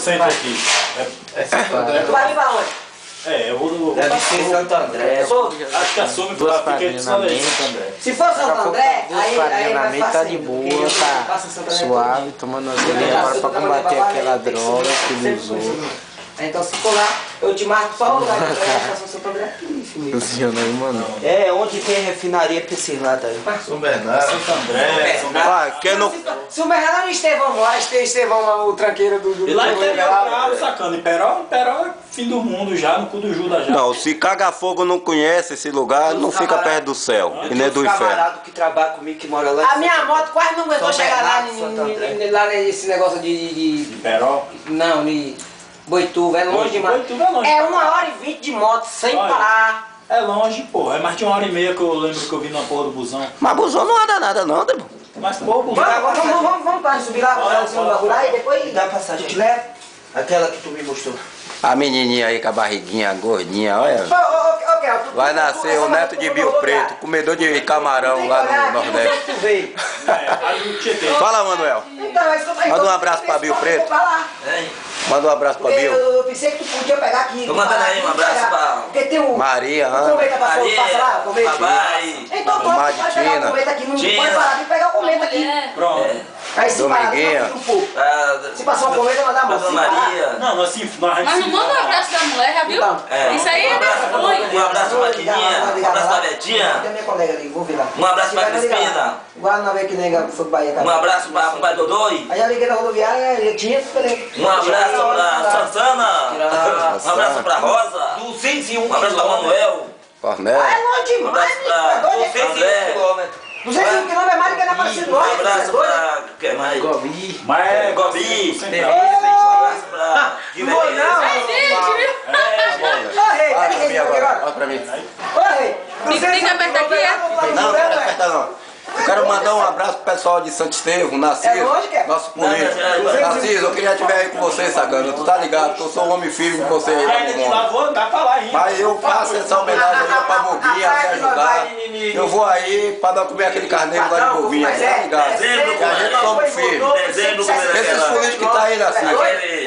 Senta aqui. Tu vai vir pra onde? Eu vou... Deve ser Santo André. Acho que a soma Duas fica padrinhas na só mente, isso. André. Se for Santo André, Duas aí padrinhas na vai mente fácil. tá de boa, tá suave, tomando as bolinhas agora pra combater aquela droga que ele usou. Então se for lá, eu te marco só o lugar de estação Santo André. Luciano aí, mano. É, onde tem refinaria pra esses lá daí. São Bernardo. Santo André. Quem não... Se o Bernardo não Estevão lá, Estevão lá, o tranqueiro do... E lá em interior, bravo, sacando. Imperó é fim do mundo já, no cu do Judas já. Não, se Caga-Fogo não conhece esse lugar, não fica perto do céu e nem do inferno. camarada que trabalha comigo, que mora lá. A minha moto quase não aguentou São chegar lá, Bernardo, Santo André. lá nesse negócio de... Imperó. Não, de Boituva, é longe demais. Boituva é longe. É 1h20 de moto, sem Olha. parar. É longe, pô. É mais de 1h30 que eu lembro que eu vi na porra do busão. Mas busão não anda nada não, Debo. Mas, pô, o busão... Vamos para subir lá, fazer o bagulho aí, depois... Dá passagem. Eu te levo. Aquela que tu me mostrou. A menininha aí com a barriguinha gordinha, olha. Ô, Kel, Vai nascer o neto de Bio Preto, comedor de camarão lá no Nordeste. Tu veio. Ali no Tietê. Fala, Manuel. Manda um abraço pra Bio Preto. Manda um abraço pra Bio. Eu pensei que tu podia pegar aqui. Tô mandando aí um abraço pra Porque tem o... Maria, O Ana. cometa passou, passa lá, o cometa. Papai. Então tu Tomate, vai pegar Tina. o cometa aqui, não Tina. pode parar de pegar o cometa aqui. Pronto. Aí se parar, Dominguinha. tu um pouco. Pra, Se passar um cometa, mandar a mão. pra Se Dona parar... Maria. Não, nós se... Mas não manda um abraço da mulher, já viu? Então, Isso aí é vergonha. Um abraço pra Maquininha, um abraço pra Betinha, Tem minha colega ali, vou ver lá. um abraço pra Vai ligar lá. Crispina, Igual na vez que nega foi pra Bahia, cara. um abraço pra Pai Dodói, Aí eu liguei na rodoviária, eu tinha falei. um abraço pra Santana, um abraço pra Rosa, 201 um abraço pra Manuel, Cornélio. Ah, é longe um demais, abraço pra menino. 201 quilômetros, 201 km é mais do que na Aparecida do um Norte. abraço pra... que mais? Gobi. Mas é... Gobi, Central. um abraço pra Guilherme. Olha pra mim agora, olha pra mim. Tem que apertar aqui, é? Não, não quero apertar não. Eu quero mandar um abraço pro pessoal de Santo Estevão, Narciso, É longe, que é? nosso político. Narciso, eu queria te ver aí com você, sacana. Tu tá ligado que eu sou um homem firme com você aí, Ainda de lá, tá bom? vou andar pra lá ainda. Mas eu faço essa homenagem aí pra Bobinha, me ajudar. Eu vou aí pra dar comer aquele carneiro lá de Bobinha, tá ligado? Que a gente some firme. Dezembro, Esses políticos que tá aí, Narciso,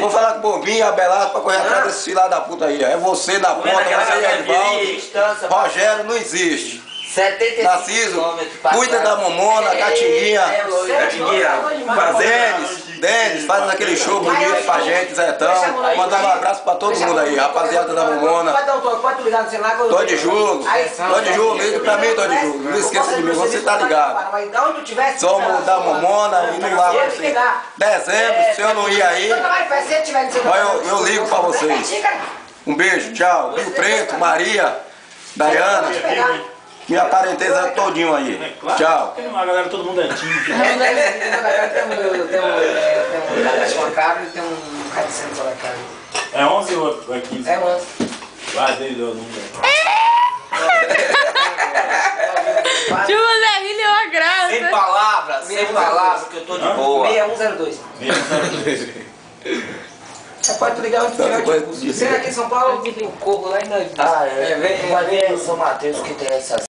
vou falar com Bobinha, Abelardo, pra correr atrás desses filha da puta aí. É você na ponta, você e Edvaldo. Rogério não existe. 75 Narciso, quilômetros pra cuida trás. da Momona, Catinguinha. Catinguinha, Denis, faz aquele show bonito pra gente, Zetão. Mandar um abraço pra todo mundo aí, rapaziada da Momona. Pode dar um toque, pode ligar no celular. Tô de jogo, liga pra mim, tô de jogo. Não esqueça de mim, você tá ligado. Mas de onde tu tivesse... Somos da Momona e no lá pra você. Dezembro, se eu não ir aí, eu ligo pra vocês. Um beijo, tchau. Rio Preto, Maria, Dayana, minha parentesa todinho aí. Tchau. A galera, todo mundo é time. Tem um cara e tem um cara de centro da casa. É 11 ou é 15? É, mano. Vai, dele deu o número. Tio Zé Rilho é uma graça. sem palavras, que eu tô de boa. 6102. Você pode ligar onde tiver. Você aqui em São Paulo, o corpo lá e nós. Ah, é. Vai ver em São Mateus que tem essas